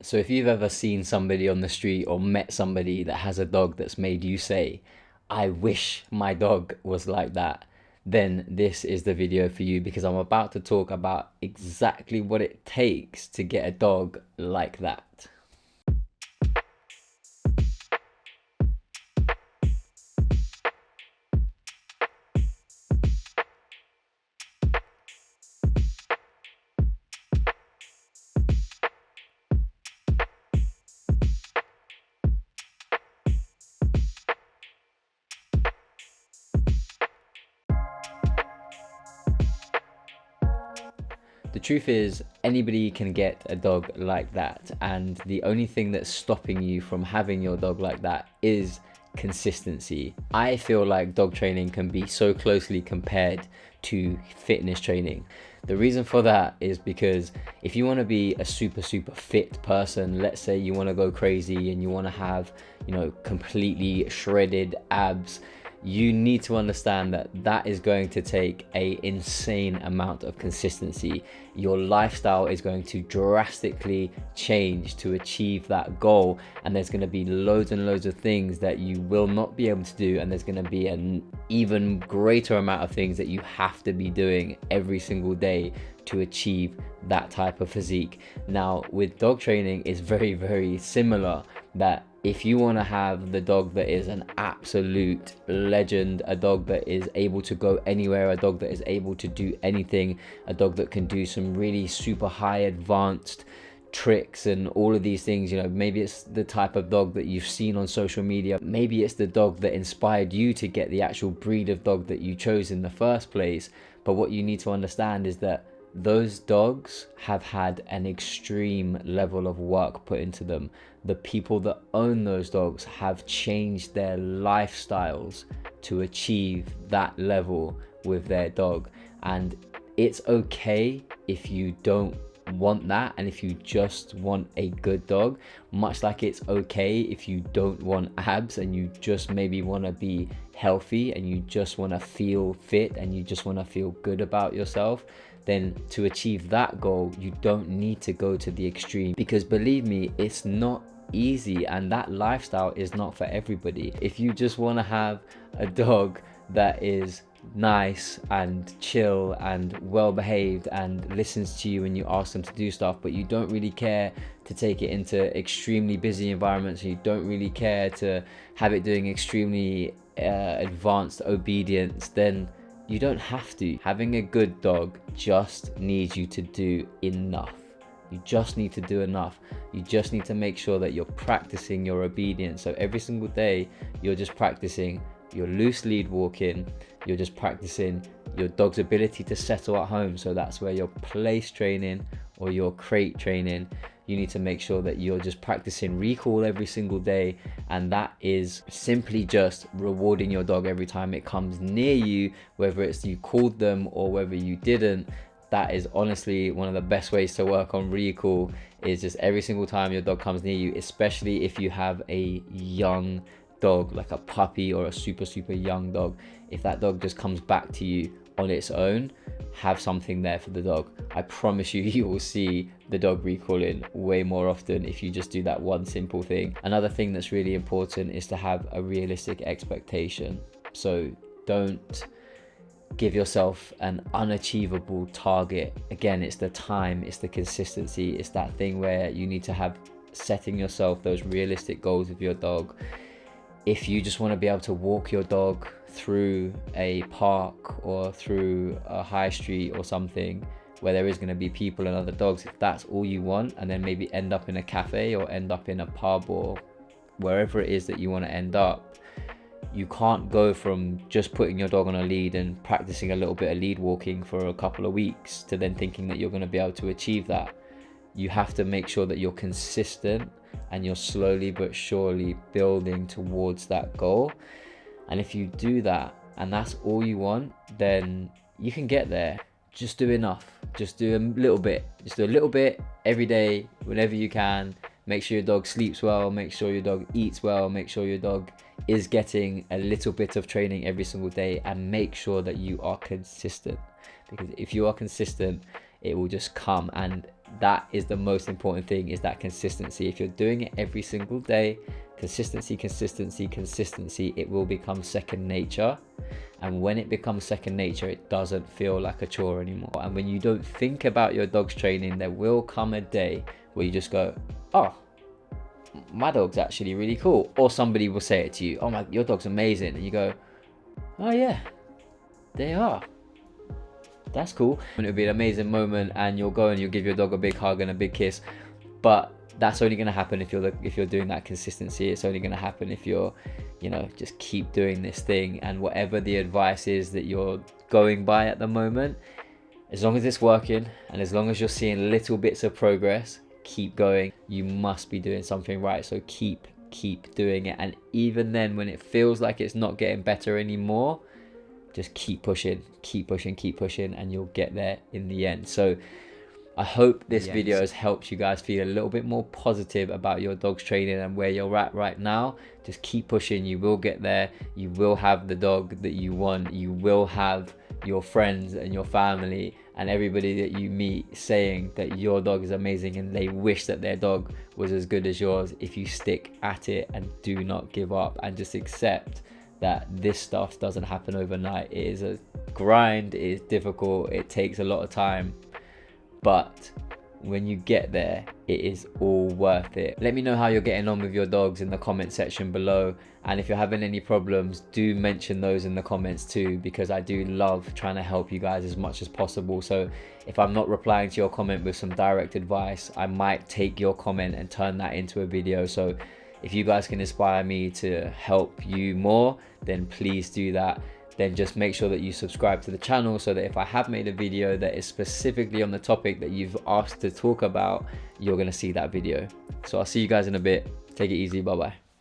So if you've ever seen somebody on the street or met somebody that has a dog that's made you say, I wish my dog was like that, then this is the video for you, because I'm about to talk about exactly what it takes to get a dog like that. The truth is, anybody can get a dog like that, and the only thing that's stopping you from having your dog like that is consistency. I feel like dog training can be so closely compared to fitness training. The reason for that is because if you want to be a super fit person, let's say you want to go crazy and you want to have, completely shredded abs, you need to understand that that is going to take a insane amount of consistency. Your lifestyle is going to drastically change to achieve that goal, and there's going to be loads and loads of things that you will not be able to do, and there's going to be an even greater amount of things that you have to be doing every single day to achieve that type of physique. Now with dog training, it's very similar, that if you want to have the dog that is an absolute legend, a dog that is able to go anywhere, a dog that is able to do anything, a dog that can do some really super high advanced tricks and all of these things, maybe it's the type of dog that you've seen on social media, maybe it's the dog that inspired you to get the actual breed of dog that you chose in the first place. But what you need to understand is that those dogs have had an extreme level of work put into them. The people that own those dogs have changed their lifestyles to achieve that level with their dog. And it's okay if you don't want that, and if you just want a good dog, much like it's okay if you don't want abs and you just maybe want to be healthy and you just want to feel fit and you just want to feel good about yourself. Then to achieve that goal, you don't need to go to the extreme, because believe me, it's not easy, and that lifestyle is not for everybody. If you just want to have a dog that is nice and chill and well behaved and listens to you when you ask them to do stuff, but you don't really care to take it into extremely busy environments, and you don't really care to have it doing extremely advanced obedience, then you don't have to. Having a good dog just needs you to do enough. You just need to do enough. You just need to make sure that you're practicing your obedience. So every single day, you're just practicing your loose lead walking, you're just practicing your dog's ability to settle at home. So that's where your place training or your crate training, you need to make sure that you're just practicing recall every single day, and that is simply just rewarding your dog every time it comes near you, whether it's you called them or whether you didn't. That is honestly one of the best ways to work on recall, is just every single time your dog comes near you, especially if you have a young dog, like a puppy or a super young dog. If that dog just comes back to you on its own, have something there for the dog. I promise you, you will see the dog recalling way more often if you just do that one simple thing. Another thing that's really important is to have a realistic expectation. So don't give yourself an unachievable target. Again, it's the time, it's the consistency, it's that thing where you need to have setting yourself those realistic goals with your dog. If you just want to be able to walk your dog through a park or through a high street or something where there is going to be people and other dogs, if that's all you want, and then maybe end up in a cafe or end up in a pub or wherever it is that you want to end up, you can't go from just putting your dog on a lead and practicing a little bit of lead walking for a couple of weeks to then thinking that you're going to be able to achieve that. You have to make sure that you're consistent and you're slowly but surely building towards that goal. And if you do that and that's all you want, then you can get there. Just do enough. Just do a little bit. Just do a little bit every day, whenever you can. Make sure your dog sleeps well. Make sure your dog eats well. Make sure your dog is getting a little bit of training every single day, and make sure that you are consistent. Because if you are consistent, it will just come. And That is the most important thing, is that consistency. If you're doing it every single day, consistency, it will become second nature. And when it becomes second nature, it doesn't feel like a chore anymore. And when you don't think about your dog's training, there will come a day where you just go, oh, my dog's actually really cool. Or somebody will say it to you, oh my, your dog's amazing. And you go, oh yeah, they are. That's cool. And it'll be an amazing moment, and you'll go and you'll give your dog a big hug and a big kiss. But that's only going to happen if you're doing that consistency. It's only going to happen if you're, you know, just keep doing this thing. And whatever the advice is that you're going by at the moment, as long as it's working and as long as you're seeing little bits of progress, keep going. You must be doing something right. So keep doing it. And even then, when it feels like it's not getting better anymore, just keep pushing, and you'll get there in the end. So I hope this video has helped you guys feel a little bit more positive about your dog's training and where you're at right now. Just keep pushing. You will get there. You will have the dog that you want. You will have your friends and your family and everybody that you meet saying that your dog is amazing and they wish that their dog was as good as yours, if you stick at it and do not give up and just accept that this stuff doesn't happen overnight. It is a grind, it is difficult, it takes a lot of time, but when you get there, it is all worth it. Let me know how you're getting on with your dogs in the comment section below, and if you're having any problems, do mention those in the comments too, because I do love trying to help you guys as much as possible. So if I'm not replying to your comment with some direct advice, I might take your comment and turn that into a video. So if you guys can inspire me to help you more, then please do that. Then just make sure that you subscribe to the channel so that if I have made a video that is specifically on the topic that you've asked to talk about, you're gonna see that video. So I'll see you guys in a bit. Take it easy, bye bye.